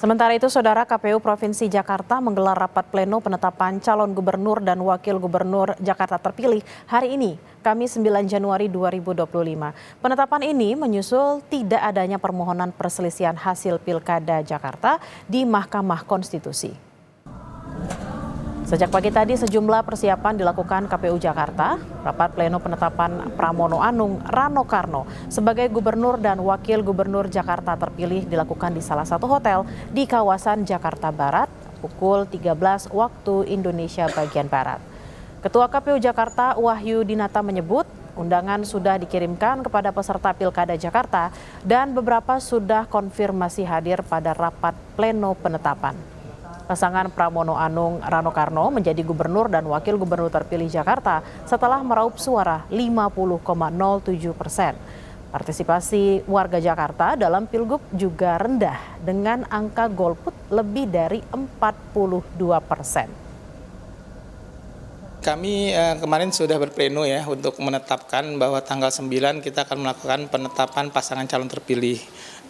Sementara itu, Saudara, KPU Provinsi Jakarta menggelar rapat pleno penetapan calon gubernur dan wakil gubernur Jakarta terpilih hari ini, Kamis 9 Januari 2025. Penetapan ini menyusul tidak adanya permohonan perselisihan hasil Pilkada Jakarta di Mahkamah Konstitusi. Sejak pagi tadi sejumlah persiapan dilakukan KPU Jakarta. Rapat pleno penetapan Pramono Anung Rano Karno sebagai gubernur dan wakil gubernur Jakarta terpilih dilakukan di salah satu hotel di kawasan Jakarta Barat pukul 13 waktu Indonesia bagian Barat. Ketua KPU Jakarta Wahyu Dinata menyebut undangan sudah dikirimkan kepada peserta Pilkada Jakarta dan beberapa sudah konfirmasi hadir pada rapat pleno penetapan. Pasangan Pramono Anung Rano Karno menjadi gubernur dan wakil gubernur terpilih Jakarta setelah meraup suara 50,07%. Partisipasi warga Jakarta dalam Pilgub juga rendah dengan angka golput lebih dari 42%. Kami kemarin sudah berpleno ya untuk menetapkan bahwa tanggal 9 kita akan melakukan penetapan pasangan calon terpilih.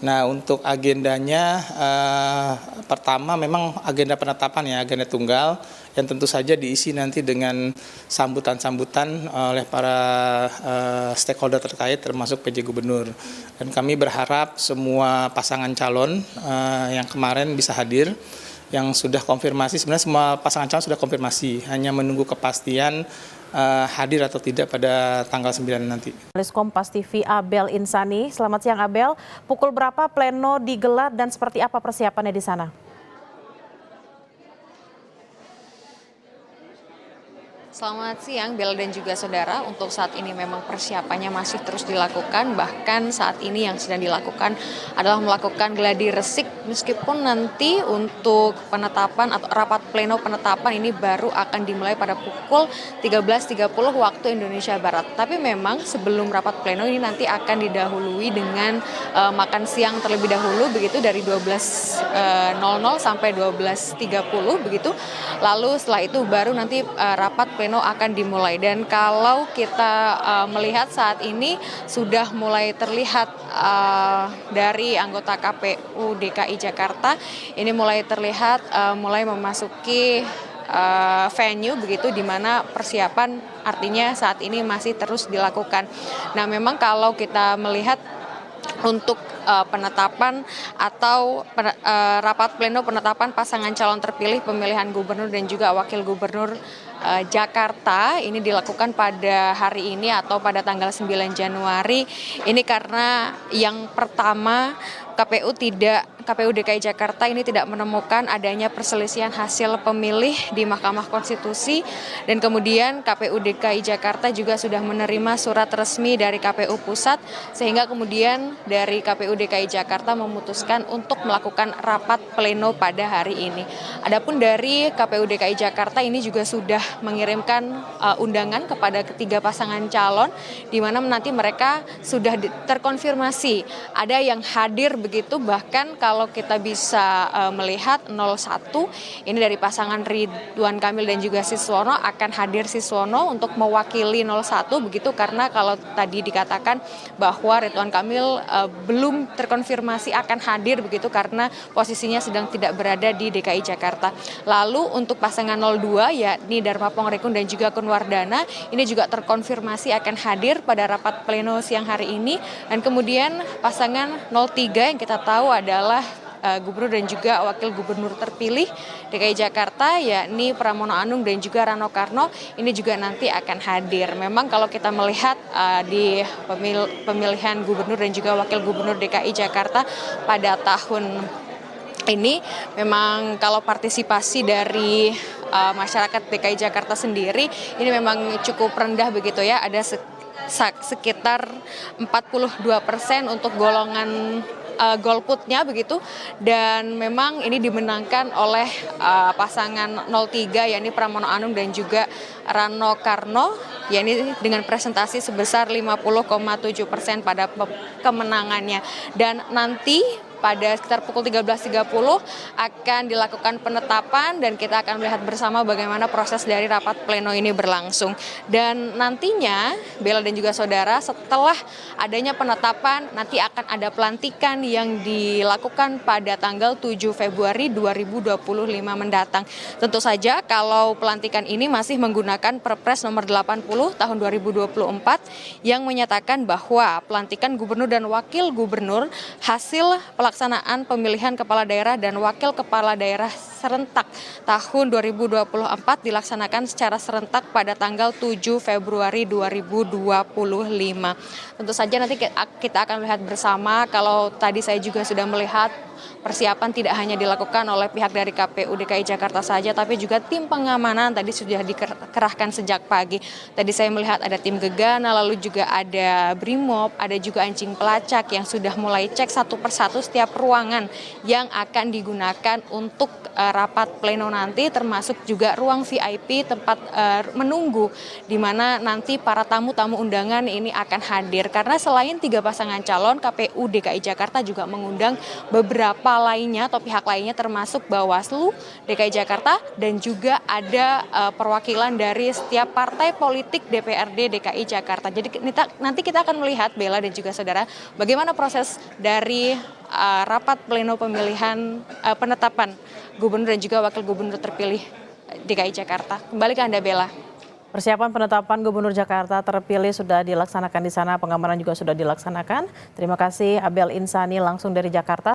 Nah, untuk agendanya pertama memang agenda penetapan ya, agenda tunggal yang tentu saja diisi nanti dengan sambutan-sambutan oleh para stakeholder terkait termasuk PJ Gubernur. Dan kami berharap semua pasangan calon yang kemarin bisa hadir. Yang sudah konfirmasi, sebenarnya semua pasangan calon sudah konfirmasi, hanya menunggu kepastian hadir atau tidak pada tanggal 9 nanti. Jurnalis Kompas TV Abel Insani, selamat siang Abel. Pukul berapa pleno digelar dan seperti apa persiapannya di sana? Selamat siang Bella dan juga saudara. Untuk saat ini memang persiapannya masih terus dilakukan. Bahkan saat ini yang sedang dilakukan adalah melakukan gladi resik, meskipun nanti untuk penetapan atau rapat pleno penetapan ini baru akan dimulai pada pukul 13.30 waktu Indonesia Barat. Tapi memang sebelum rapat pleno ini nanti akan didahului dengan makan siang terlebih dahulu, begitu dari 12.00 sampai 12.30 begitu. Lalu setelah itu baru nanti rapat pleno akan dimulai. Dan kalau kita melihat saat ini sudah mulai terlihat dari anggota KPU DKI Jakarta ini mulai terlihat mulai memasuki venue begitu, di mana persiapan artinya saat ini masih terus dilakukan. Nah, memang kalau kita melihat untuk penetapan atau rapat pleno penetapan pasangan calon terpilih pemilihan gubernur dan juga wakil gubernur Jakarta ini dilakukan pada hari ini atau pada tanggal 9 Januari. Ini karena yang pertama KPU DKI Jakarta ini tidak menemukan adanya perselisihan hasil pemilih di Mahkamah Konstitusi, dan kemudian KPU DKI Jakarta juga sudah menerima surat resmi dari KPU Pusat, sehingga kemudian dari KPU DKI Jakarta memutuskan untuk melakukan rapat pleno pada hari ini. Adapun dari KPU DKI Jakarta ini juga sudah mengirimkan undangan kepada ketiga pasangan calon, di mana nanti mereka sudah terkonfirmasi ada yang hadir begitu. Bahkan kalau kita bisa melihat 01 ini dari pasangan Ridwan Kamil dan juga Siswono akan hadir Siswono untuk mewakili 01 begitu, karena kalau tadi dikatakan bahwa Ridwan Kamil belum terkonfirmasi akan hadir begitu karena posisinya sedang tidak berada di DKI Jakarta. Lalu untuk pasangan 02 yakni Dharma Pongrekun dan juga Kunwardana ini juga terkonfirmasi akan hadir pada rapat pleno siang hari ini. Dan kemudian pasangan 03 yang kita tahu adalah gubernur dan juga wakil gubernur terpilih DKI Jakarta yakni Pramono Anung dan juga Rano Karno ini juga nanti akan hadir. Memang kalau kita melihat di pemilihan gubernur dan juga wakil gubernur DKI Jakarta pada tahun ini memang kalau partisipasi dari masyarakat DKI Jakarta sendiri ini memang cukup rendah begitu ya, ada sekitar 42% untuk golongan golputnya begitu, dan memang ini dimenangkan oleh pasangan 03 yakni Pramono Anung dan juga Rano Karno yakni dengan presentasi sebesar 50,7% pada kemenangannya. Dan nanti pada sekitar pukul 13.30 akan dilakukan penetapan dan kita akan melihat bersama bagaimana proses dari rapat pleno ini berlangsung. Dan nantinya Bella dan juga saudara, setelah adanya penetapan nanti akan ada pelantikan yang dilakukan pada tanggal 7 Februari 2025 mendatang. Tentu saja kalau pelantikan ini masih menggunakan Perpres nomor 80 tahun 2024 yang menyatakan bahwa pelantikan gubernur dan wakil gubernur hasil pelaksanaan pemilihan kepala daerah dan wakil kepala daerah serentak tahun 2024 dilaksanakan secara serentak pada tanggal 7 Februari 2025. Tentu saja nanti kita akan melihat bersama, kalau tadi saya juga sudah melihat persiapan tidak hanya dilakukan oleh pihak dari KPU DKI Jakarta saja, tapi juga tim pengamanan tadi sudah dikerahkan sejak pagi. Tadi saya melihat ada tim Gegana, lalu juga ada Brimob, ada juga anjing pelacak yang sudah mulai cek satu persatu setiap ruangan yang akan digunakan untuk rapat pleno nanti, termasuk juga ruang VIP tempat menunggu di mana nanti para tamu-tamu undangan ini akan hadir. Karena selain 3 pasangan calon, KPU DKI Jakarta juga mengundang beberapa lainnya atau pihak lainnya, termasuk Bawaslu DKI Jakarta dan juga ada perwakilan dari setiap partai politik DPRD DKI Jakarta. Jadi nanti kita akan melihat, Bella dan juga saudara, bagaimana proses dari rapat pleno pemilihan penetapan gubernur dan juga wakil gubernur terpilih DKI Jakarta. Kembali ke Anda, Bella. Persiapan penetapan Gubernur Jakarta terpilih sudah dilaksanakan di sana, pengamanan juga sudah dilaksanakan. Terima kasih Abel Insani langsung dari Jakarta.